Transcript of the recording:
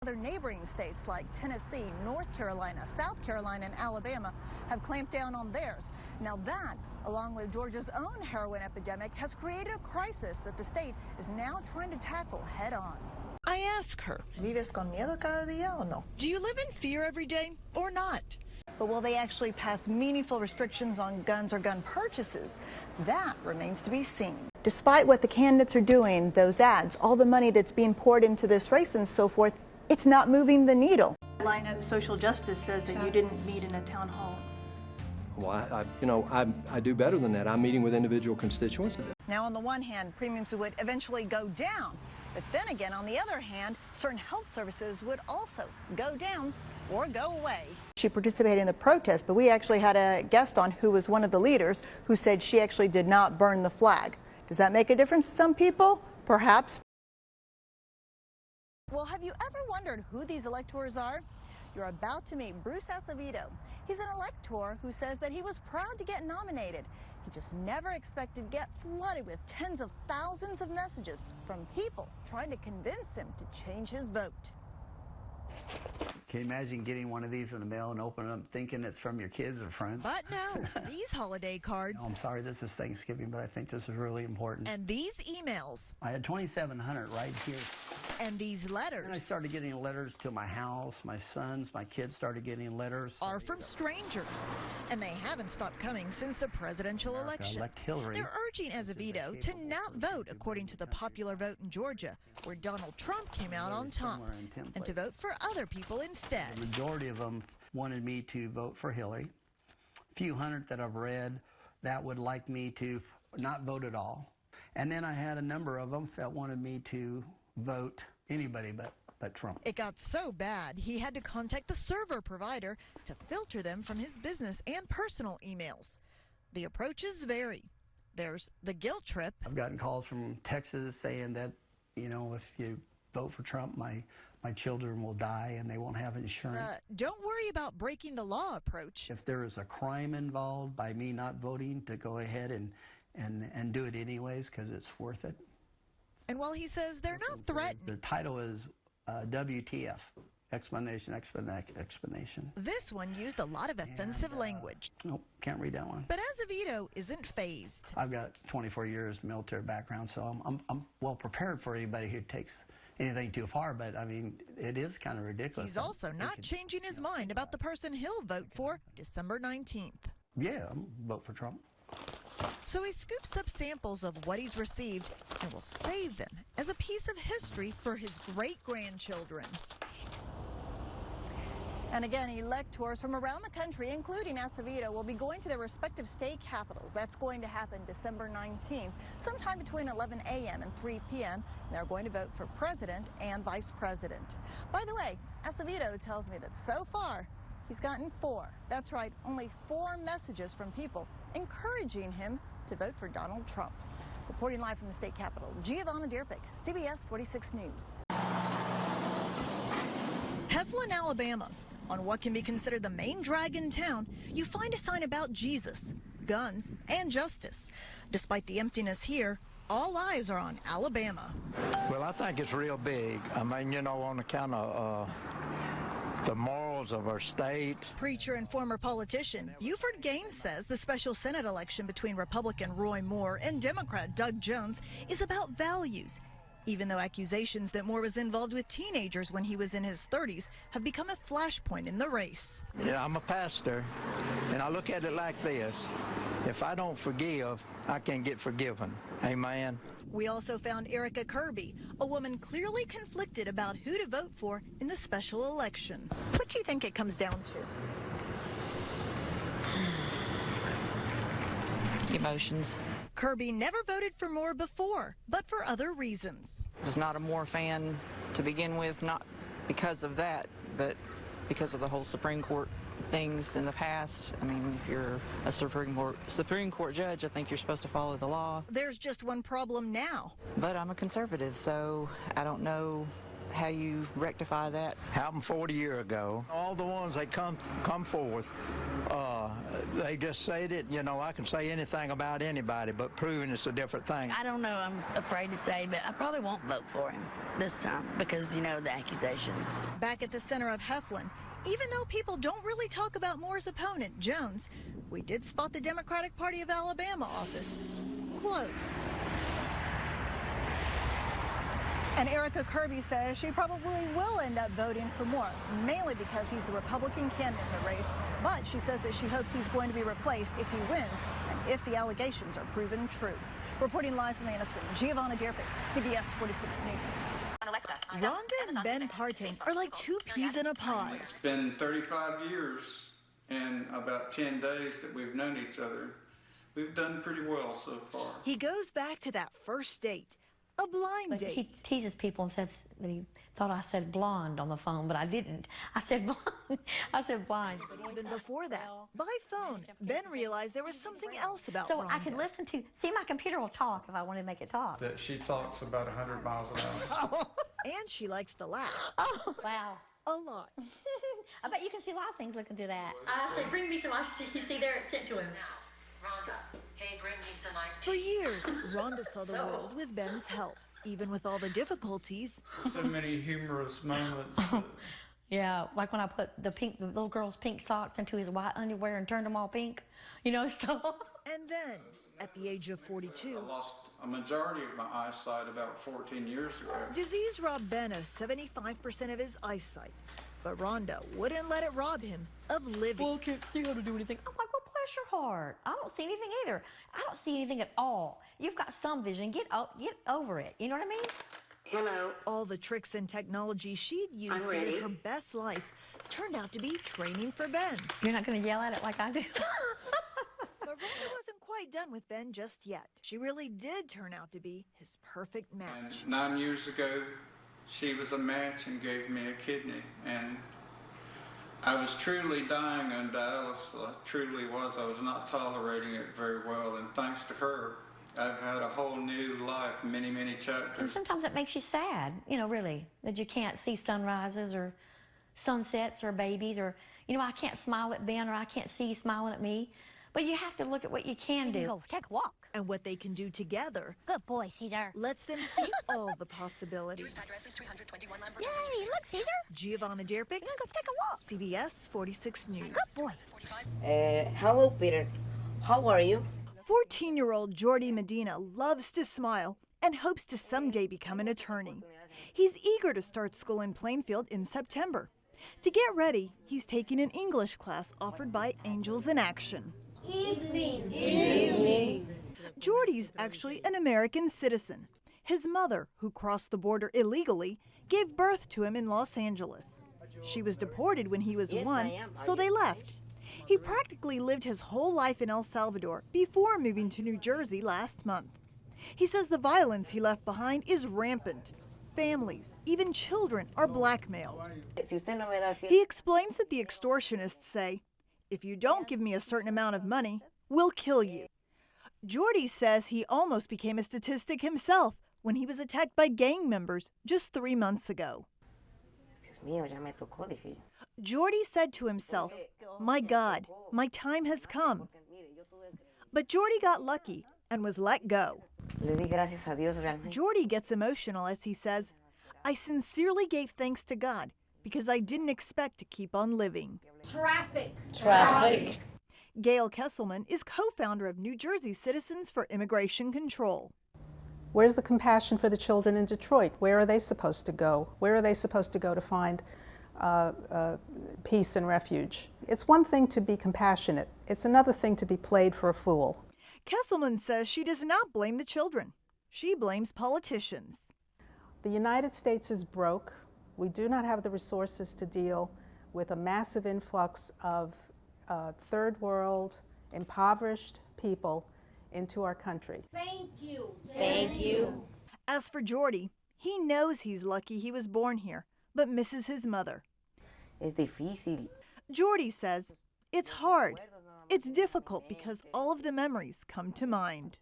Other neighboring states like Tennessee, North Carolina, South Carolina, and Alabama have clamped down on theirs. Now that, along with Georgia's own heroin epidemic, has created a crisis that the state is now trying to tackle head on. I ask her, ¿Vives con miedo cada día o no? do you live in fear every day or not? But will they actually pass meaningful restrictions on guns or gun purchases? That remains to be seen. Despite what the candidates are doing, those ads, all the money that's being poured into this race and so forth, it's not moving the needle. Line Up Social Justice says that you didn't meet in a town hall. Well, I do better than that. I'm meeting with individual constituents. Now, on the one hand, premiums would eventually go down. But then again, on the other hand, certain health services would also go down or go away. She participated in the protest, but we actually had a guest on who was one of the leaders who said she actually did not burn the flag. Does that make a difference to some people? Perhaps. Well, have you ever wondered who these electors are? You're about to meet Bruce Acevedo. He's an elector who says that he was proud to get nominated. He just never expected to get flooded with tens of thousands of messages from people trying to convince him to change his vote. Can you imagine getting one of these in the mail and opening them thinking it's from your kids or friends? But no, these holiday cards. I'm sorry this is Thanksgiving, but I think this is really important. And these emails. I had 2,700 right here. And these letters. And I started getting letters to my house, my sons, my kids started getting letters. Are from strangers. And they haven't stopped coming since the presidential election. Elect Hillary. They're urging Acevedo to not vote according to the popular vote in Georgia, where Donald Trump came out on top, and to vote for other people instead. The majority of them wanted me to vote for Hillary. A few hundred that I've read that would like me to not vote at all. And then I had a number of them that wanted me to vote anybody but Trump. It got so bad, he had to contact the server provider to filter them from his business and personal emails. The approaches vary. There's the guilt trip. I've gotten calls from Texas saying that, you know, if you vote for Trump, my children will die and they won't have insurance. Don't worry about breaking the law approach. If there is a crime involved by me not voting, to go ahead and do it anyways because it's worth it. And while he says they're not threatened. The title is WTF, explanation. This one used a lot of offensive language. Nope, can't read that one. But Acevedo isn't fazed. I've got 24 years military background, so I'm well prepared for anybody who takes anything too far, but I mean, it is kind of ridiculous. He's also not changing his mind about the person he'll vote for December 19th. Yeah, I'm vote for Trump. So he scoops up samples of what he's received and will save them as a piece of history for his great-grandchildren. And again, electors from around the country, including Acevedo, will be going to their respective state capitals. That's going to happen December 19th, sometime between 11 a.m. and 3 p.m. And they're going to vote for president and vice president. By the way, Acevedo tells me that so far, he's gotten 4. That's right, only 4 messages from people encouraging him to vote for Donald Trump. Reporting live from the state capitol, Giovanna Drpic, CBS 46 News. Heflin, Alabama. On what can be considered the main drag in town, you find a sign about Jesus, guns, and justice. Despite the emptiness here, all eyes are on Alabama. Well, I think it's real big. I mean, you know, on account of the morals of our state. Preacher and former politician Buford Gaines says the special Senate election between Republican Roy Moore and Democrat Doug Jones is about values, even though accusations that Moore was involved with teenagers when he was in his 30s have become a flashpoint in the race. Yeah, I'm a pastor, and I look at it like this. If I don't forgive, I can't get forgiven. Amen. We also found Erica Kirby, a woman clearly conflicted about who to vote for in the special election. What do you think it comes down to? Emotions. Kirby never voted for Moore before, but for other reasons. I was not a Moore fan to begin with, not because of that, but because of the whole Supreme Court things in the past. I mean, if you're a Supreme Court judge, I think you're supposed to follow the law. There's just one problem now. But I'm a conservative, so I don't know how you rectify that. Happened 40 years ago. All the ones that come forth They just said it. You know, I can say anything about anybody, but proving it's a different thing. I don't know. I'm afraid to say, but I probably won't vote for him this time because, you know, the accusations. Back at the center of Heflin, even though people don't really talk about Moore's opponent, Jones, we did spot the Democratic Party of Alabama office closed. And Erica Kirby says she probably will end up voting for Moore, mainly because he's the Republican candidate in the race. But she says that she hopes he's going to be replaced if he wins and if the allegations are proven true. Reporting live from Anniston, Giovanna Drpic, CBS 46 News. Rhonda and Ben Partain are like two peas in a pod. It's been 35 years and about 10 days that we've known each other. We've done pretty well so far. He goes back to that first date. A blind date. He teases people and says that he thought I said blonde on the phone, but I didn't. I said blonde. I said blind. But even before that, by phone, Ben realized there was something else about So Rhonda. I could listen to, see, my computer will talk if I want to make it talk. That she talks about 100 miles an hour. And she likes to laugh. Oh, wow. A lot. I bet you can see a lot of things looking through that. I say, bring me some iced tea. You see there, it's sent to him. Rhonda, hey, bring me some iced For tea. years, Rhonda saw the world with Ben's help. Even with all the difficulties. So many humorous moments. Yeah, like when I put the little girl's pink socks into his white underwear and turned them all pink, you know, so. And then, at the age of 42, I lost a majority of my eyesight about 14 years ago. disease robbed Ben of 75% of his eyesight. But Rhonda wouldn't let it rob him of living. Well, I can't see how to do anything. I'm like, well, bless your heart. I don't see anything either. I don't see anything at all. You've got some vision. Get over it. You know what I mean? Hello. All the tricks and technology she'd used to live her best life turned out to be training for Ben. You're not going to yell at it like I do. But Rhonda wasn't quite done with Ben just yet. She really did turn out to be his perfect match. And 9 years ago, she was a match and gave me a kidney. And I was truly dying on dialysis. I truly was. I was not tolerating it very well. And thanks to her, I've had a whole new life, many, many chapters. And sometimes it makes you sad, you know, really, that you can't see sunrises or sunsets or babies or, you know, I can't smile at Ben or I can't see you smiling at me. But you have to look at what you can do. Go take a walk. And what they can do together. Good boy, Caesar. Lets them see all the possibilities. Yay, look, Caesar. Giovanna Drpic, We're gonna go take a walk. CBS 46 News. Good boy. Hello, Peter. How are you? 14-year-old Jordy Medina loves to smile and hopes to someday become an attorney. He's eager to start school in Plainfield in September. To get ready, he's taking an English class offered by Angels in Action. Evening. Jordy's actually an American citizen. His mother, who crossed the border illegally, gave birth to him in Los Angeles. She was deported when he was 1, so they left. He practically lived his whole life in El Salvador before moving to New Jersey last month. He says the violence he left behind is rampant. Families, even children, are blackmailed. He explains that the extortionists say, if you don't give me a certain amount of money, we'll kill you. Jordy says he almost became a statistic himself when he was attacked by gang members just 3 months ago. Jordy said to himself, my God, my time has come. But Jordy got lucky and was let go. Jordy gets emotional as he says, I sincerely gave thanks to God because I didn't expect to keep on living. Traffic. Gail Kesselman is co-founder of New Jersey Citizens for Immigration Control. Where's the compassion for the children in Detroit? Where are they supposed to go? Where are they supposed to go to find peace and refuge? It's one thing to be compassionate. It's another thing to be played for a fool. Kesselman says she does not blame the children. She blames politicians. The United States is broke. We do not have the resources to deal with a massive influx of third world, impoverished people into our country. Thank you. Thank you. As for Jordy, he knows he's lucky he was born here, but misses his mother. Es difícil. Jordy says, it's hard. It's difficult because all of the memories come to mind.